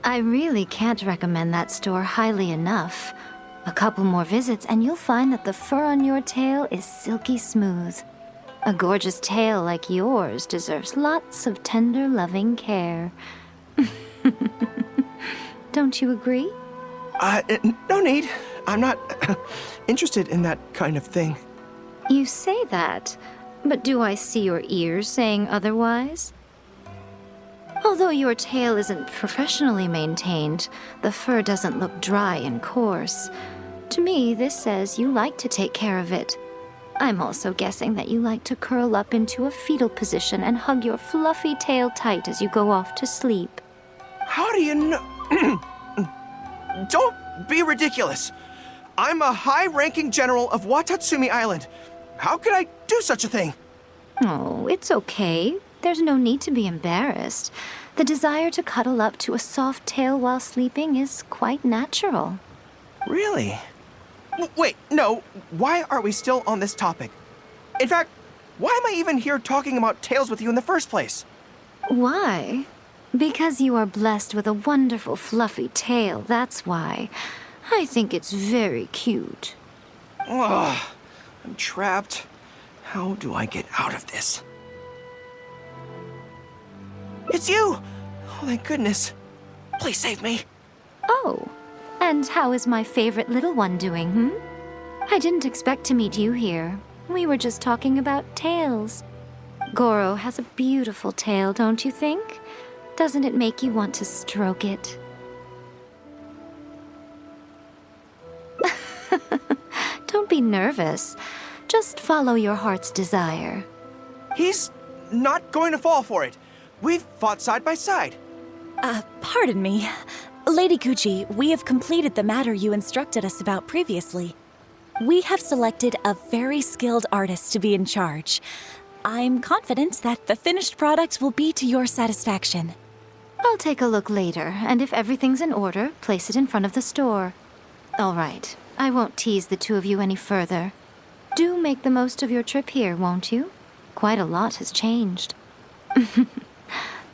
I really can't recommend that store highly enough. A couple more visits and you'll find that the fur on your tail is silky smooth. A gorgeous tail like yours deserves lots of tender, loving care. Don't you agree? No need. I'm not interested in that kind of thing. You say that, but do I see your ears saying otherwise? Although your tail isn't professionally maintained, the fur doesn't look dry and coarse. To me, this says you like to take care of it. I'm also guessing that you like to curl up into a fetal position and hug your fluffy tail tight as you go off to sleep. How do you know? Don't be ridiculous. I'm a high-ranking general of Watatsumi Island. How could I do such a thing? Oh, it's okay. There's no need to be embarrassed. The desire to cuddle up to a soft tail while sleeping is quite natural. Really? Wait, no. Why are we still on this topic? In fact, why am I even here talking about tails with you in the first place? Why? Because you are blessed with a wonderful fluffy tail, that's why. I think it's very cute. Ugh, I'm trapped. How do I get out of this? It's you! Oh, thank goodness. Please save me. Oh, and how is my favorite little one doing, I didn't expect to meet you here. We were just talking about tails. Gorou has a beautiful tail, don't you think? Doesn't it make you want to stroke it? Don't be nervous. Just follow your heart's desire. He's not going to fall for it. We've fought side by side. Pardon me. Lady Gucci, we have completed the matter you instructed us about previously. We have selected a very skilled artist to be in charge. I'm confident that the finished product will be to your satisfaction. I'll take a look later, and if everything's in order, place it in front of the store. All right, I won't tease the two of you any further. Do make the most of your trip here, won't you? Quite a lot has changed.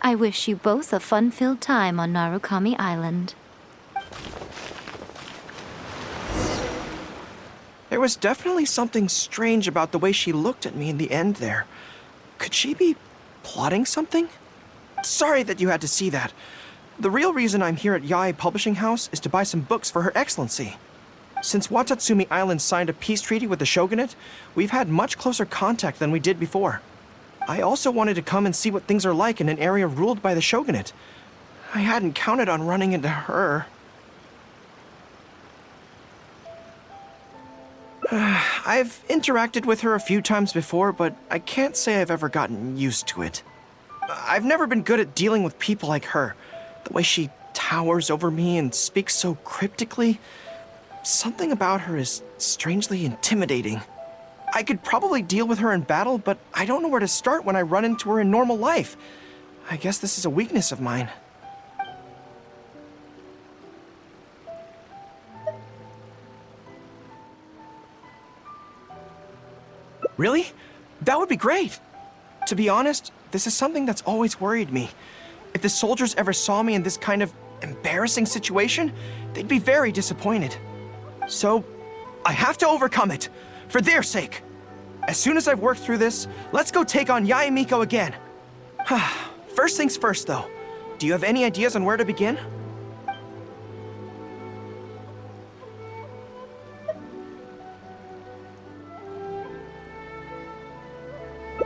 I wish you both a fun-filled time on Narukami Island. There was definitely something strange about the way she looked at me in the end there. Could she be plotting something? Sorry that you had to see that. The real reason I'm here at Yae Publishing House is to buy some books for Her Excellency. Since Watatsumi Island signed a peace treaty with the shogunate, we've had much closer contact than we did before. I also wanted to come and see what things are like in an area ruled by the shogunate. I hadn't counted on running into her. I've interacted with her a few times before, but I can't say I've ever gotten used to it. I've never been good at dealing with people like her. The way she towers over me and speaks so cryptically. Something about her is strangely intimidating. I could probably deal with her in battle, but I don't know where to start when I run into her in normal life. I guess this is a weakness of mine. Really? That would be great. To be honest, this is something that's always worried me. If the soldiers ever saw me in this kind of embarrassing situation, they'd be very disappointed. So, I have to overcome it, for their sake. As soon as I've worked through this, let's go take on Yae Miko again. First things first, though. Do you have any ideas on where to begin?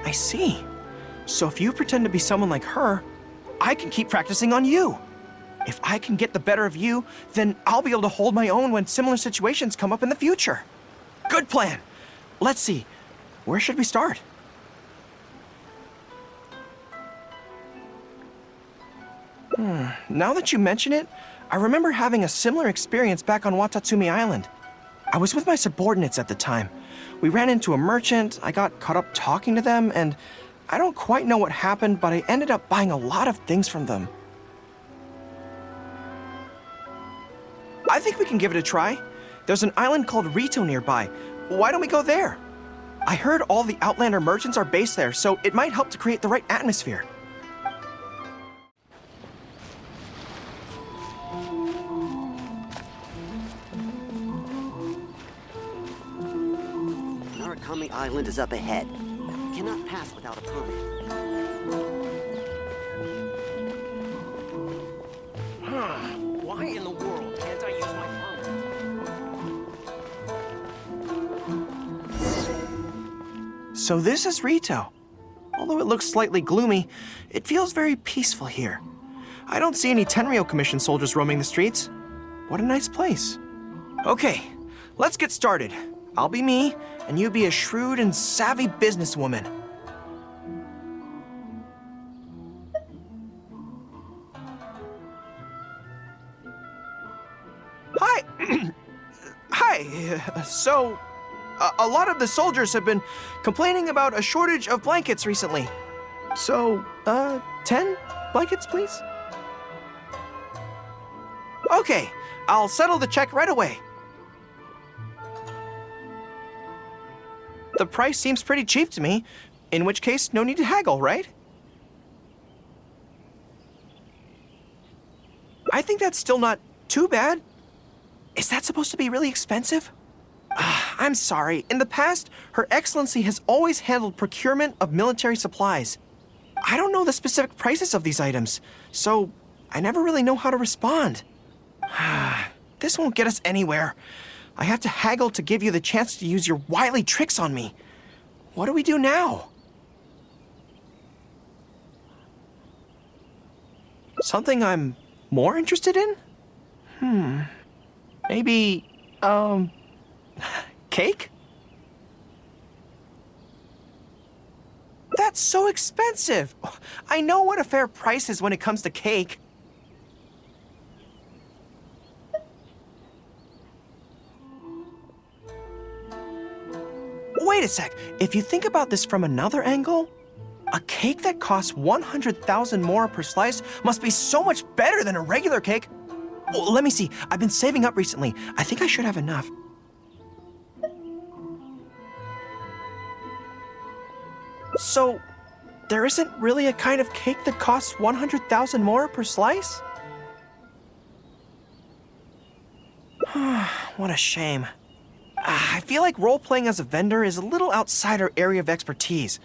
I see. So if you pretend to be someone like her, I can keep practicing on you. If I can get the better of you, then I'll be able to hold my own when similar situations come up in the future. Good plan. Let's see. Where should we start? Now that you mention it, I remember having a similar experience back on Watatsumi Island. I was with my subordinates at the time. We ran into a merchant, I got caught up talking to them, and I don't quite know what happened, but I ended up buying a lot of things from them. I think we can give it a try. There's an island called Rito nearby. Why don't we go there? I heard all the Outlander merchants are based there, so it might help to create the right atmosphere. Tamiil Island is up ahead. Cannot pass without a permit. Why in the world can't I use my permit? So this is Rito. Although it looks slightly gloomy, it feels very peaceful here. I don't see any Tenryou Commission soldiers roaming the streets. What a nice place. Okay, let's get started. I'll be me, and you be a shrewd and savvy businesswoman. Hi! Hi! So, a lot of the soldiers have been complaining about a shortage of blankets recently. So, 10 blankets, please? Okay, I'll settle the check right away. The price seems pretty cheap to me, in which case, no need to haggle, right? I think that's still not too bad. Is that supposed to be really expensive? I'm sorry. In the past, Her Excellency has always handled procurement of military supplies. I don't know the specific prices of these items, so I never really know how to respond. This won't get us anywhere. I have to haggle to give you the chance to use your wily tricks on me. What do we do now? Something I'm more interested in? Maybe, cake? That's so expensive! I know what a fair price is when it comes to cake. Wait a sec. If you think about this from another angle, a cake that costs 100,000 more per slice must be so much better than a regular cake. Oh, let me see. I've been saving up recently. I think I should have enough. So, there isn't really a kind of cake that costs 100,000 more per slice? What a shame. I feel like role-playing as a vendor is a little outside our area of expertise.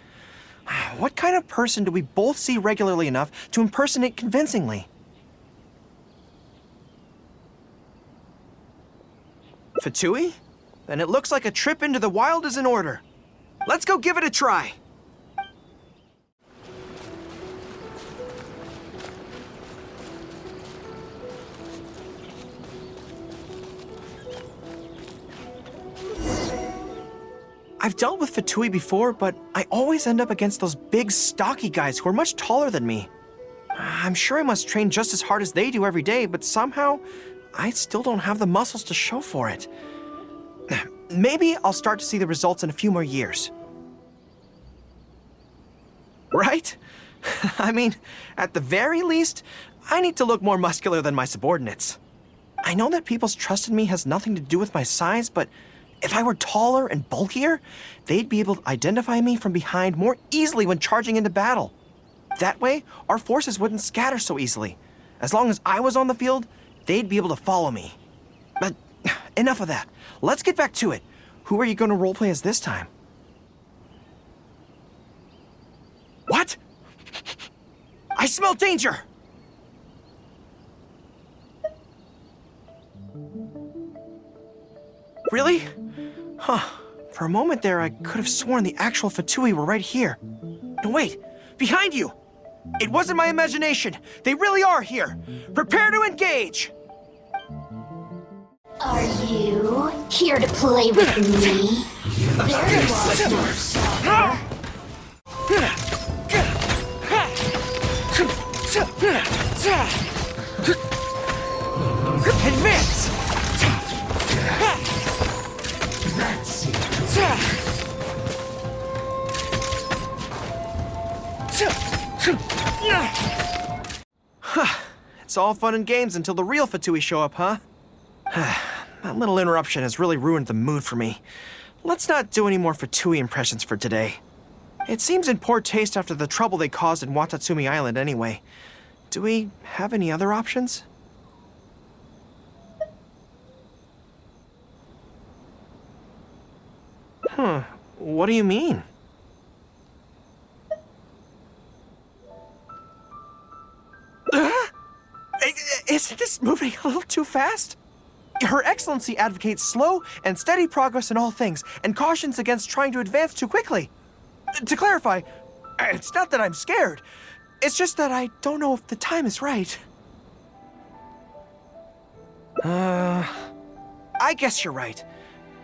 What kind of person do we both see regularly enough to impersonate convincingly? Fatui? Then it looks like a trip into the wild is in order. Let's go give it a try. I've dealt with Fatui before, but I always end up against those big, stocky guys who are much taller than me. I'm sure I must train just as hard as they do every day, but somehow, I still don't have the muscles to show for it. Maybe I'll start to see the results in a few more years. Right? I mean, at the very least, I need to look more muscular than my subordinates. I know that people's trust in me has nothing to do with my size, but if I were taller and bulkier, they'd be able to identify me from behind more easily when charging into battle. That way, our forces wouldn't scatter so easily. As long as I was on the field, they'd be able to follow me. But enough of that. Let's get back to it. Who are you going to roleplay as this time? What? I smell danger! Really? Huh. For a moment there, I could have sworn the actual Fatui were right here. No, wait! Behind you! It wasn't my imagination! They really are here! Prepare to engage! Are you here to play with me? Very well. Advance! That's it. It's all fun and games until the real Fatui show up, huh? That little interruption has really ruined the mood for me. Let's not do any more Fatui impressions for today. It seems in poor taste after the trouble they caused in Watatsumi Island anyway. Do we have any other options? What do you mean? Isn't this moving a little too fast? Her Excellency advocates slow and steady progress in all things and cautions against trying to advance too quickly. To clarify, it's not that I'm scared. It's just that I don't know if the time is right. I guess you're right.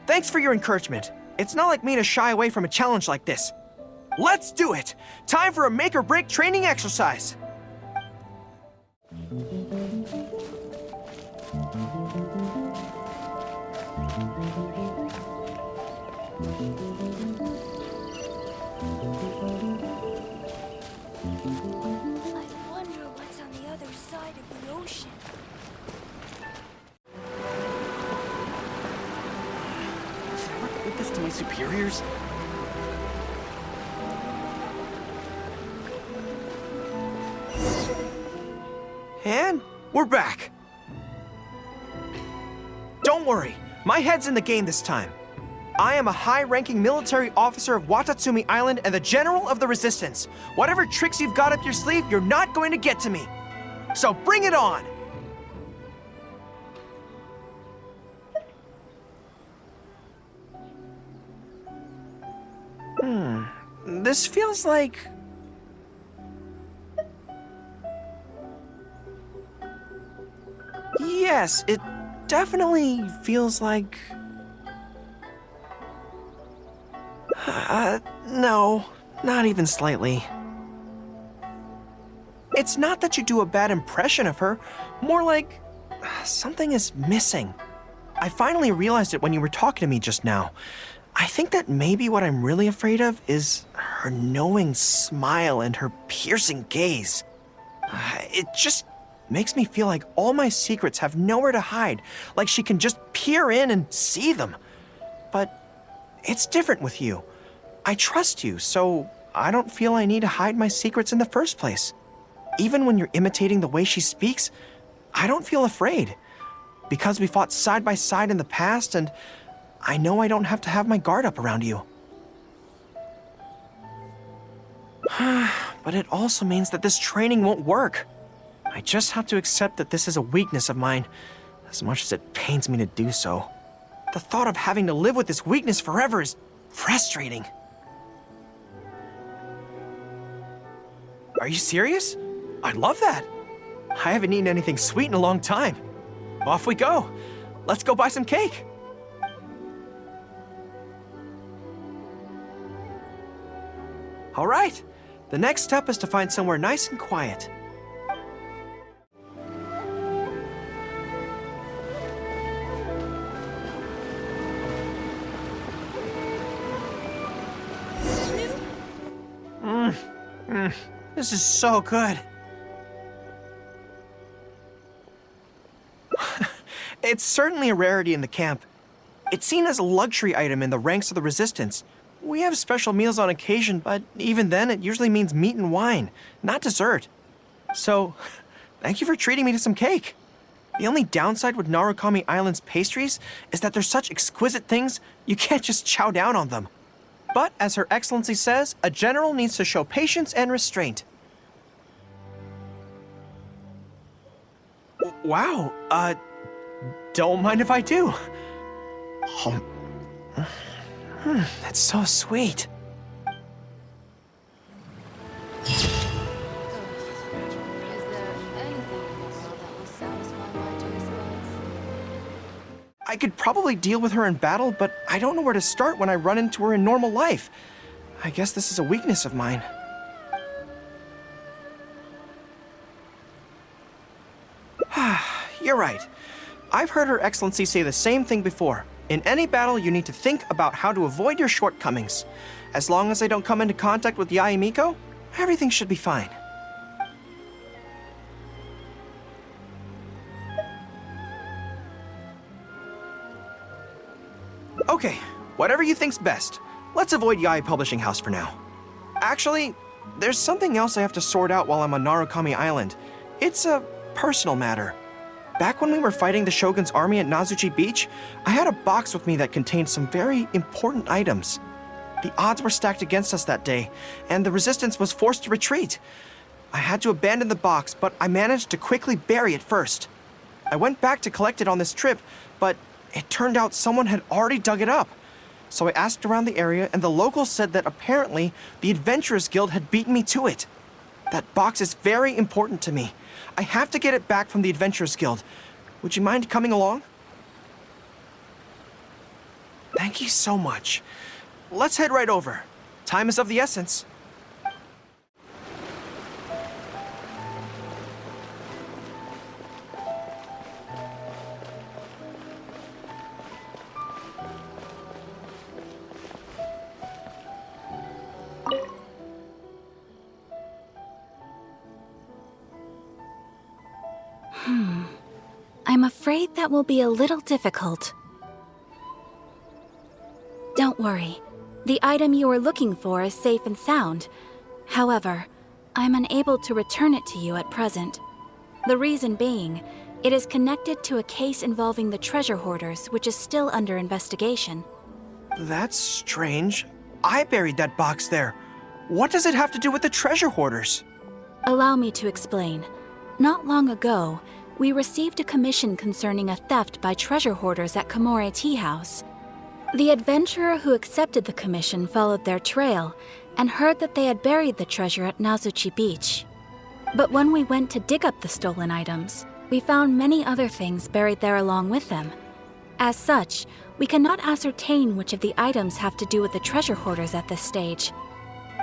Thanks for your encouragement. It's not like me to shy away from a challenge like this. Let's do it! Time for a make-or-break training exercise! I wonder what's on the other side of the ocean. Should I report this to my superiors? And we're back. Don't worry, my head's in the game this time. I am a high-ranking military officer of Watatsumi Island and the General of the Resistance. Whatever tricks you've got up your sleeve, you're not going to get to me. So bring it on! This feels like... Yes, it definitely feels like... No, not even slightly. It's not that you do a bad impression of her, more like something is missing. I finally realized it when you were talking to me just now. I think that maybe what I'm really afraid of is her knowing smile and her piercing gaze. It just makes me feel like all my secrets have nowhere to hide, like she can just peer in and see them. But it's different with you. I trust you, so I don't feel I need to hide my secrets in the first place. Even when you're imitating the way she speaks, I don't feel afraid. Because we fought side by side in the past, and I know I don't have to have my guard up around you. But it also means that this training won't work. I just have to accept that this is a weakness of mine, as much as it pains me to do so. The thought of having to live with this weakness forever is frustrating. Are you serious? I love that. I haven't eaten anything sweet in a long time. Off we go. Let's go buy some cake. All right. The next step is to find somewhere nice and quiet. This is so good. It's certainly a rarity in the camp. It's seen as a luxury item in the ranks of the Resistance. We have special meals on occasion, but even then it usually means meat and wine, not dessert. So, thank you for treating me to some cake. The only downside with Narukami Island's pastries is that they're such exquisite things, you can't just chow down on them. But, as Her Excellency says, a general needs to show patience and restraint. Wow, don't mind if I do. Oh, that's so sweet. Is there anything in the world that will satisfy my taste buds? I could probably deal with her in battle, but I don't know where to start when I run into her in normal life. I guess this is a weakness of mine. You're right. I've heard Her Excellency say the same thing before. In any battle, you need to think about how to avoid your shortcomings. As long as I don't come into contact with Yae Miko, everything should be fine. Okay, whatever you think's best. Let's avoid Yae Publishing House for now. Actually, there's something else I have to sort out while I'm on Narukami Island. It's a personal matter. Back when we were fighting the Shogun's army at Nazuchi Beach, I had a box with me that contained some very important items. The odds were stacked against us that day, and the resistance was forced to retreat. I had to abandon the box, but I managed to quickly bury it first. I went back to collect it on this trip, but it turned out someone had already dug it up. So I asked around the area, and the locals said that apparently the Adventurers Guild had beaten me to it. That box is very important to me. I have to get it back from the Adventurers Guild. Would you mind coming along? Thank you so much. Let's head right over. Time is of the essence. I'm afraid that will be a little difficult. Don't worry. The item you are looking for is safe and sound. However, I'm unable to return it to you at present. The reason being, it is connected to a case involving the treasure hoarders, which is still under investigation. That's strange. I buried that box there. What does it have to do with the treasure hoarders? Allow me to explain. Not long ago, we received a commission concerning a theft by treasure hoarders at Komore Tea House. The adventurer who accepted the commission followed their trail and heard that they had buried the treasure at Nazuchi Beach. But when we went to dig up the stolen items, we found many other things buried there along with them. As such, we cannot ascertain which of the items have to do with the treasure hoarders at this stage.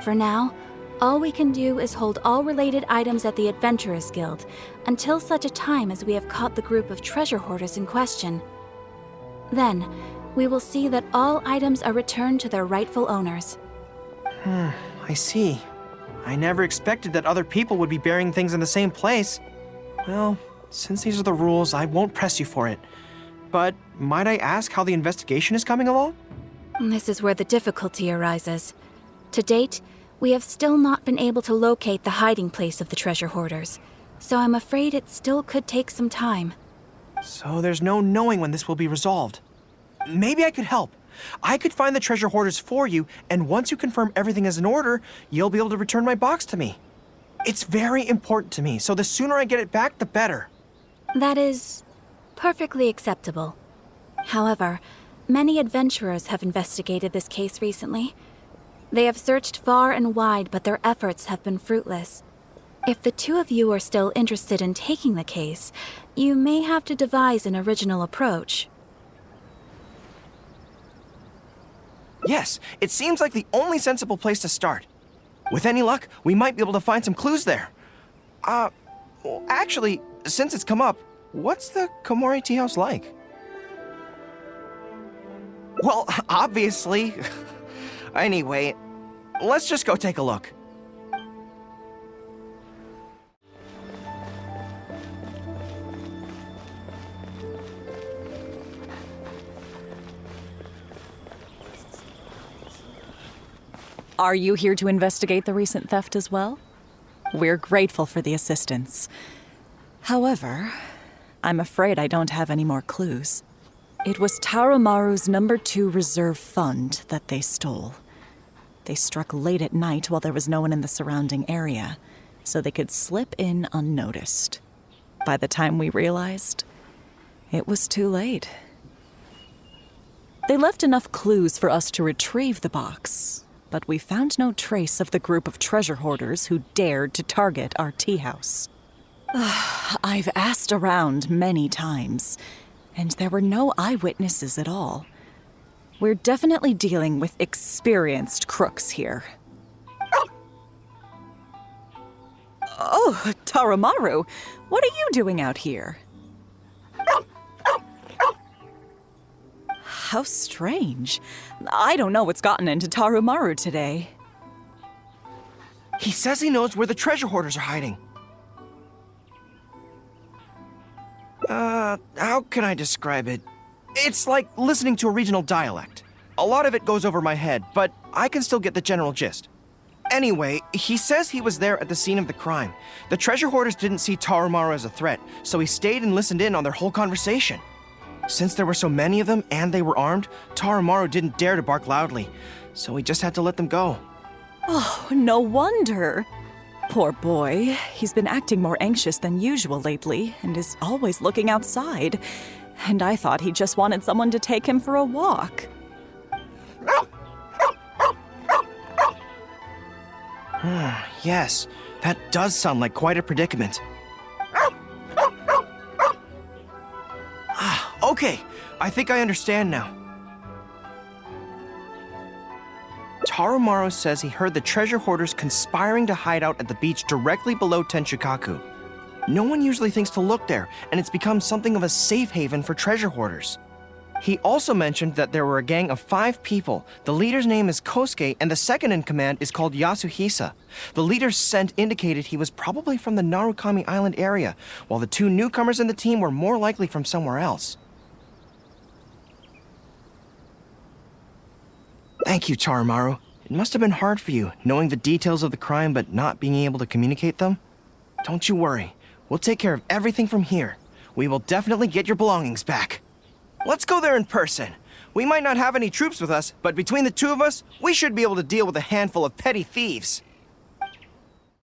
For now, all we can do is hold all related items at the Adventurers Guild until such a time as we have caught the group of treasure hoarders in question. Then, we will see that all items are returned to their rightful owners. I see. I never expected that other people would be burying things in the same place. Well, since these are the rules, I won't press you for it. But might I ask how the investigation is coming along? This is where the difficulty arises. To date, we have still not been able to locate the hiding place of the treasure hoarders, so I'm afraid it still could take some time. So there's no knowing when this will be resolved. Maybe I could help. I could find the treasure hoarders for you, and once you confirm everything is in order, you'll be able to return my box to me. It's very important to me, so the sooner I get it back, the better. That is perfectly acceptable. However, many adventurers have investigated this case recently. They have searched far and wide, but their efforts have been fruitless. If the two of you are still interested in taking the case, you may have to devise an original approach. Yes, it seems like the only sensible place to start. With any luck, we might be able to find some clues there. Well, actually, since it's come up, what's the Komore Tea House like? Well, obviously. Anyway, let's just go take a look. Are you here to investigate the recent theft as well? We're grateful for the assistance. However, I'm afraid I don't have any more clues. It was Tarumaru's number 2 reserve fund that they stole. They struck late at night while there was no one in the surrounding area, so they could slip in unnoticed. By the time we realized, it was too late. They left enough clues for us to retrieve the box, but we found no trace of the group of treasure hoarders who dared to target our tea house. I've asked around many times, and there were no eyewitnesses at all. We're definitely dealing with experienced crooks here. Oh, Tarumaru, what are you doing out here? How strange. I don't know what's gotten into Tarumaru today. He says he knows where the treasure hoarders are hiding. How can I describe it? It's like listening to a regional dialect. A lot of it goes over my head, but I can still get the general gist. Anyway, he says he was there at the scene of the crime. The treasure hoarders didn't see Tarumaru as a threat, so he stayed and listened in on their whole conversation. Since there were so many of them and they were armed, Tarumaru didn't dare to bark loudly, so we just had to let them go. Oh, no wonder. Poor boy. He's been acting more anxious than usual lately and is always looking outside. And I thought he just wanted someone to take him for a walk. Yes, that does sound like quite a predicament. Okay, I think I understand now. Tarumaru says he heard the treasure hoarders conspiring to hide out at the beach directly below Tenshukaku. No one usually thinks to look there, and it's become something of a safe haven for treasure hoarders. He also mentioned that there were a gang of 5 people. The leader's name is Kosuke, and the second in command is called Yasuhisa. The leader's scent indicated he was probably from the Narukami Island area, while the 2 newcomers in the team were more likely from somewhere else. Thank you, Tarumaru. It must have been hard for you, knowing the details of the crime but not being able to communicate them. Don't you worry. We'll take care of everything from here. We will definitely get your belongings back. Let's go there in person. We might not have any troops with us, but between the 2 of us, we should be able to deal with a handful of petty thieves.